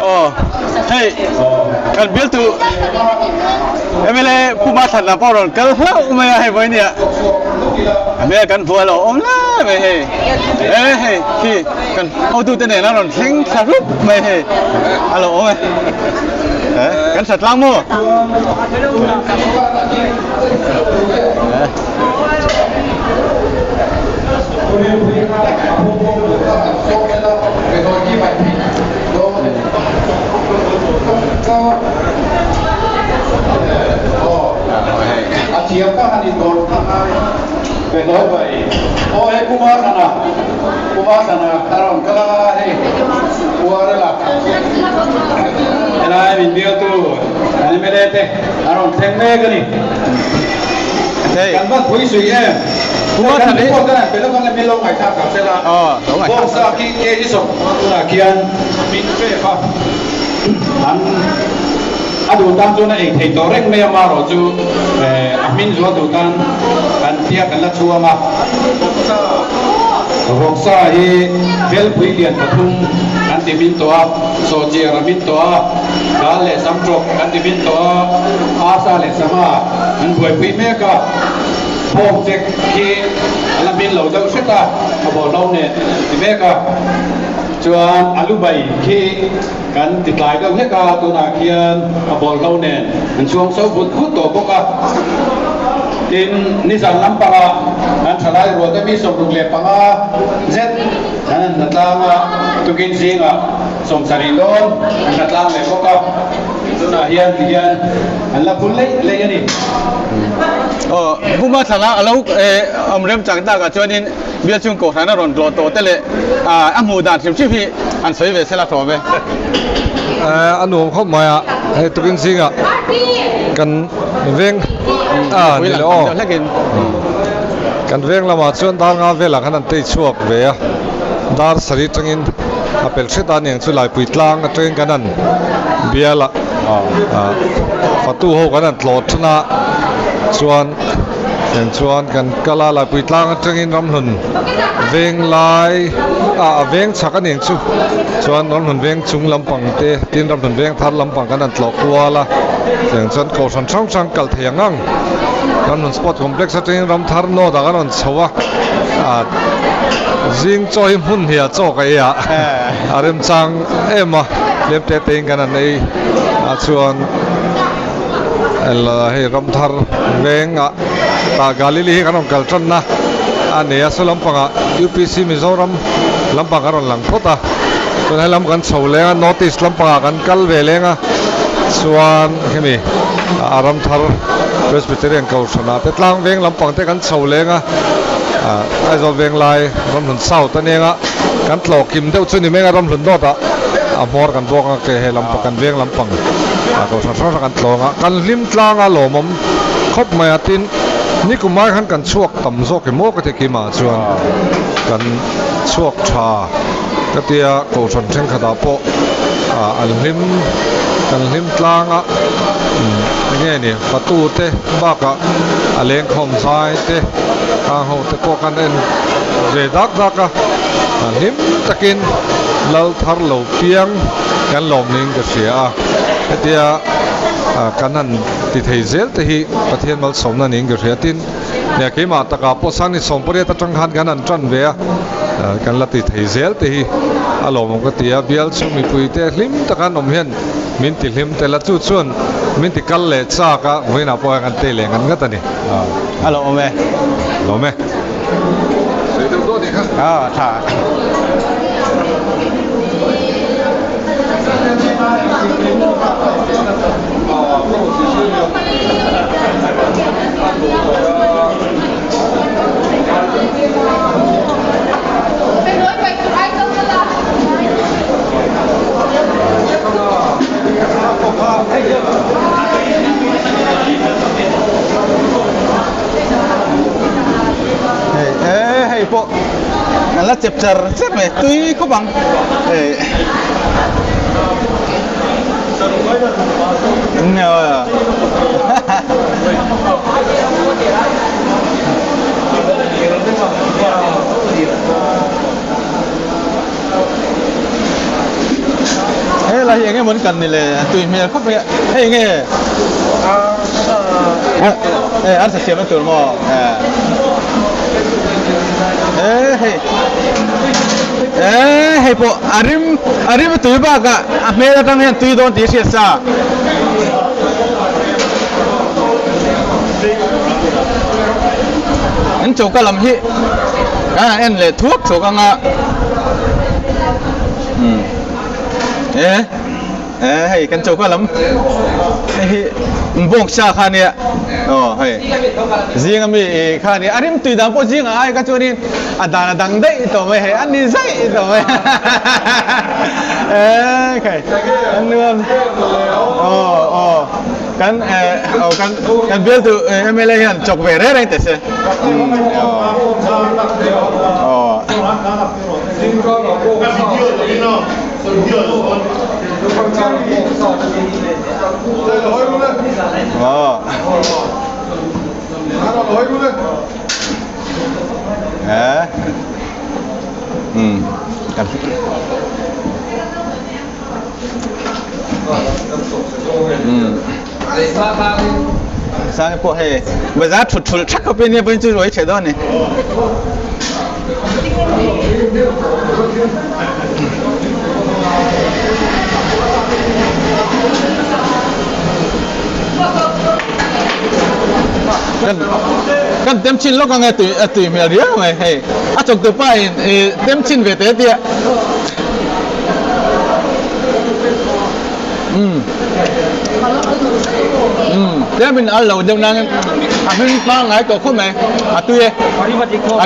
Oh, hey, kan bil tu, emele pumatan na poron, kalau umaya hai boy ni, emele kan buat lo, lah, hey, hey, ki, kan, tu tu ni, naron, sing sarup, hey, halo, kan setelah mu. Chiếm các hành động về nói vậy, ôi Kumasana, karon kala hey, kuara lah. Ela mình biết tu, anh mới đây karon thèm mê cái này. Kan bắt quỷ suy em. Kumasana đi. Cái này, bây giờ con mình lông hải tháp cả sẽ là. Đúng rồi. Bông sa kia đi sống, là kia mình phê pháp. Adu tan tu na thầy tổ rèn mày mà rồi chú, mình chú adu tan, kan tiap kan lah chua mà. Roksa hi vel pui lian pathum kan ti min toa so je ra min toa gal le sam trok kan ti min toa asa le sama an buai pui me ka phong jek ki ala min lo dau seta abo lo ne ti me ka chuan alu bai ki kan ti tlai dau he ka tu na kian abo lo ne an chuang so but khut to boka tin nisan lampanga an thalai ro te mi som ruk le panga zet an natlanga tukin singa som sari don an natlang le boka tuna hian an la pun le ani Buma thana alau amrem changta ka chuanin bia chung ko thana ron lo to tele amu dan sim chi an soi ve sela to ve anu khop maya he tukin singa kan veng ni lo kan veng lama chuan dar nga vela khanan tei chuak ve a dar sari tangin apel theta neng chu lai pui tlang ateng kanan biala fatu ho kanan tlot na chuan kan kala lai pui tlang atengin ram hun veng lai veng chak aneng chu chuan ram hun veng chung lampang te tin ram hun veng thar lampang kanan tlok kuala chuan ko san chang kal thiangang ram hun sport complex atengin ram thar no da kanan chawa zing choi mun hia chok ai a arem chang ema lepte tein kanan ei chuan ela he ram thar veng ta galili hi kanon kaltran na ane asalam panga UPC Mizoram lampang karon lang phota to helam kan chholenga notice lampanga kan kal velenga chuan hemi aram thar Presbyterian kausana tetlang veng lampang te kan chholenga aizo veng lai ram hun sau tanenga kan tlok kim deuh chuni menga ram hun dota amor kan boka ke he lampang kan veng lampang kausana kan tlonga kan lim tlanga lomom khop mai atin ni kumai khan kan chuak tam zo ke mo ka te ki ma chuan kan chuak tha ka tia ko chan theng khada po al him tlanga nge ni patu te ba ka aleng khom sai te ka ho te ko kan en re dak ka him takin lal thar lo piang kan lom ning ka sia ka tia kanan ti thei zel te hi pathian mal somna ning ge riatin ne ke ma taka posang ni sompore ta tang khan kanan tran ve kan la ti thei zel te hi alom ko tia bial chumi pui te hlim taka nom hian min ti hlim te la chu chuan min ti kal le cha ka hoina po kan te le ngan ngata ni alo ome lo me sei do do ni kha tha hey po là chụp char xếp này tuy có bằng nhờ là hiện cái muốn cần thì là tùy mình khắp vậy hay nghe ăn sạch sẽ nó từ mò hey po arim tùy ba cả mấy cái thằng này tùy đón tí xịt sa anh chụp cái làm gì anh lấy thuốc chụp cái ngà hay kan chụp cái lắm bông sa khan nè hay riêng mình khan nè anh tùy đám po riêng ai cái chỗ này đàn đằng đấy tao mày hay anh đi dậy tao mày cái anh luôn kan biết tu MLA hiện chọc về đấy đấy thế sang po hay bây giờ thụt chắc có bên này bên dưới rồi chạy đó này kan tem chin lo kan tui me ria mai hey a chok tu pai tem chin ve te tia thế mình ăn lẩu đông năng mình mang lại cậu không mày tui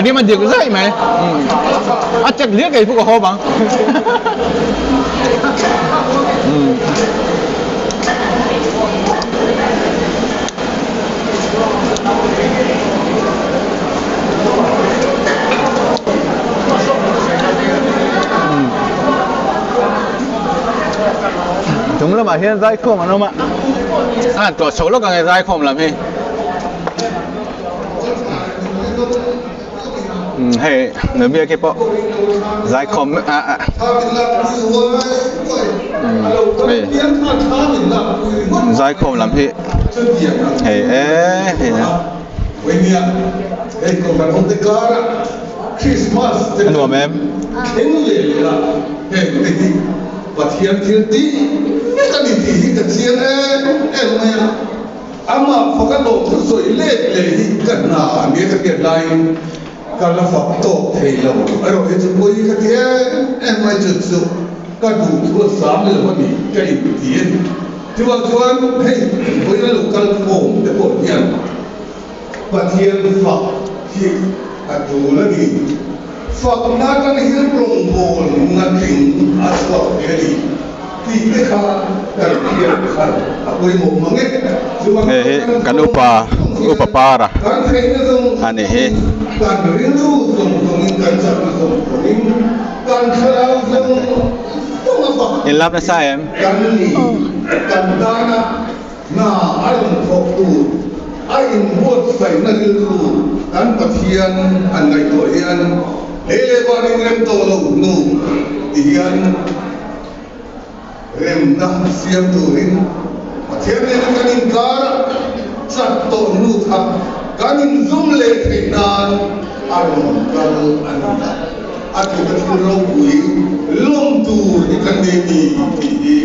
đi mà được dậy mày chắc liếc cái phụ hồ bằng chúng là mà hiện在không mà nó màตัวโชว์แล้วก็ไงได้คมล่ะพี่ให้เนื้อเบี้ยกี่ปอได้คมนี่ได้คมล่ะพี่เฮ้เฮ้นะอันหัวแม่ว่าเทียนตีนี่ก็ดีที่กันเทียนเนี่ยอามาพอกระโดดสวยเล็กเลยกันหนาเนี่ยก็เกิดไรการละฝักโตเทลงไอ้เราเห็นคุยกันเทียนไม่จุดสุดก็ดูทั่วสามเลยว่านี่ก็อีกเทียนที่ว่าชวนให้คุยแล้วลูกกันโง่แต่ปวดเทียนว่าเทียนฝักที่ดูแล้วนี่ฝักนักกันเห็นปรุงโบนนักถึงอาสวะเกลีที่ไม่ขาดกันเทียนขาดคุยหมกมังเอ๊ะกันอุปปาระอันนี้การเรียนรู้ตรงการจับตรงการคาราตรงต้องมาฝักเห็นรับนะใช่ไหมการนี้การด้านะน่าอารมณ์พกตูไอ้บทใส่นักรู้การปฏิญาณอันใดตัวเองเฮ้ยวันนี้เริ่มโตแล้วนู่นที่ยันเริ่มนั่งเสียงตัวเองเทียนเนี่ยกันอินการจัดโตนู่นทำกันอินซุ่มเล็กให้นานอารมณ์กันอันนั้นอาจจะเป็นเราคุยล้มตูที่กันดี